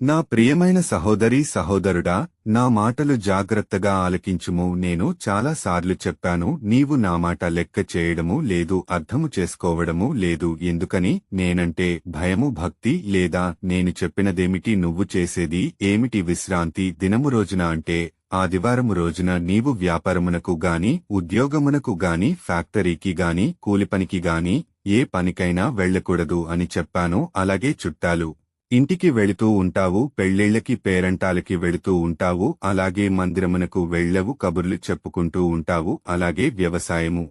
నా ప్రియమైన సహోదరీ సహోదరుడా, నా మాటలు జాగ్రత్తగా ఆలకించుము. నేను చాలాసార్లు చెప్పాను, నీవు నా మాట లెక్క చేయడము లేదు, అర్థము చేసుకోవడము లేదు. ఎందుకని? నేనంటే భయము, భక్తి లేదా? నేను చెప్పినదేమిటి, నువ్వు చేసేది ఏమిటి? విశ్రాంతి దినము రోజున అంటే ఆదివారము రోజున నీవు వ్యాపారమునకు గాని, ఉద్యోగమునకు గాని, ఫ్యాక్టరీకి గాని, కూలిపనికి గాని ఏ పనికైనా వెళ్ళకూడదు అని చెప్పాను. అలాగే చుట్టాలు ఇంటికి వెళుతూ ఉంటావు, పెళ్ళిళ్ళకి పేరంటాలకి వెళుతూ ఉంటావు, అలాగే మందిరమునకు వెళ్ళవు, కబుర్లు చెప్పుకుంటూ ఉంటావు, అలాగే వ్యవసాయము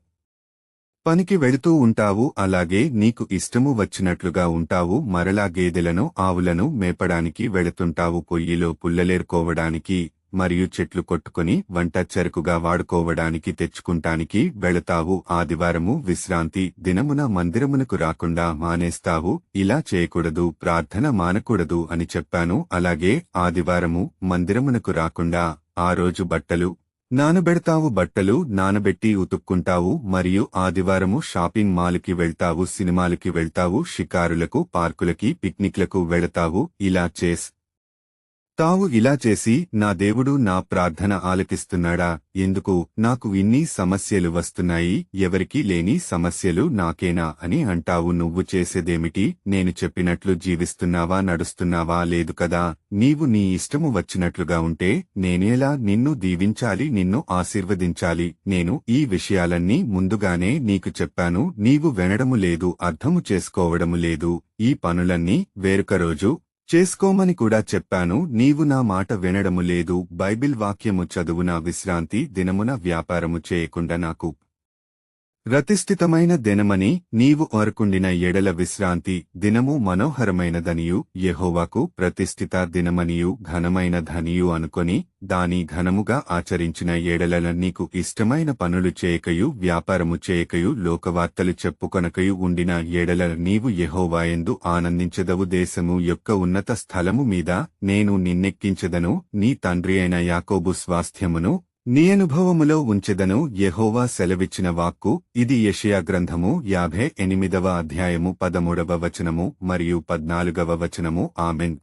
పనికి వెళుతూ ఉంటావు, అలాగే నీకు ఇష్టము వచ్చినట్లుగా ఉంటావు. మరలా గేదెలను ఆవులను మేపడానికి వెళుతుంటావు, పొయ్యిలో పుల్లలేరుకోవడానికి మరియు చెట్లు కొట్టుకుని వంట చెరుకుగా వాడుకోవడానికి తెచ్చుకుంటానికి వెళతావు. ఆదివారము విశ్రాంతి దినమున మందిరమునకు రాకుండా మానేస్తావు. ఇలా చేయకూడదు, ప్రార్థన మానకూడదు అని చెప్పాను. అలాగే ఆదివారము మందిరమునకు రాకుండా ఆ రోజు బట్టలు నానబెడతావు, బట్టలు నానబెట్టి ఉతుక్కుంటావు. మరియు ఆదివారము షాపింగ్ మాలుకి వెళ్తావు, సినిమాలకి వెళ్తావు, షికారులకు, పార్కులకి, పిక్నిక్లకు వెళతావు. ఇలా చేసి నా దేవుడు నా ప్రార్థన ఆలకిస్తున్నాడా? ఎందుకు నాకు ఇన్ని సమస్యలు వస్తున్నాయి? ఎవరికీ లేని సమస్యలు నాకేనా అని అంటావు. నువ్వు చేసేదేమిటి? నేను చెప్పినట్లు జీవిస్తున్నావా, నడుస్తున్నావా? లేదు కదా. నీవు నీ ఇష్టము వచ్చినట్లుగా ఉంటే నేనేలా నిన్ను దీవించాలి, నిన్ను ఆశీర్వదించాలి? నేను ఈ విషయాలన్నీ ముందుగానే నీకు చెప్పాను, నీవు వినడము లేదు, అర్థము చేసుకోవడము లేదు. ఈ పనులన్నీ వేరొక రోజు చేసుకోమని కూడా చెప్పాను, నీవు నా మాట వినడము లేదు. బైబిల్ వాక్యము చదువున విశ్రాంతి దినమున వ్యాపారము చేయకుండా నాకు ప్రతిష్ఠితమైన దినమని నీవు అరుకుండిన ఎడల విశ్రాంతి దినము మనోహరమైనదనియు, యెహోవాకు ప్రతిష్ఠిత దినమనియు, ఘనమైనదనియు అనుకొని దాని ఘనముగా ఆచరించిన ఎడల నీకు ఇష్టమైన పనులు చేయకయు, వ్యాపారము చేయకయు, లోకవార్తలు చెప్పుకొనకయు ఉండిన ఎడల నీవు యెహోవాయందు ఆనందించెదవు. దేశము యొక్క ఉన్నత స్థలము మీద నేను నిన్నెక్కించెదను, నీ తండ్రి అయిన యాకోబు స్వాస్థ్యమును నీ అనుభవములో ఉంచెదను. యెహోవా సెలవిచ్చిన వాక్కు ఇది. యెషయా గ్రంథము 58వ అధ్యాయము 13వ వచనము మరియు 14వ వచనము. ఆమెన్.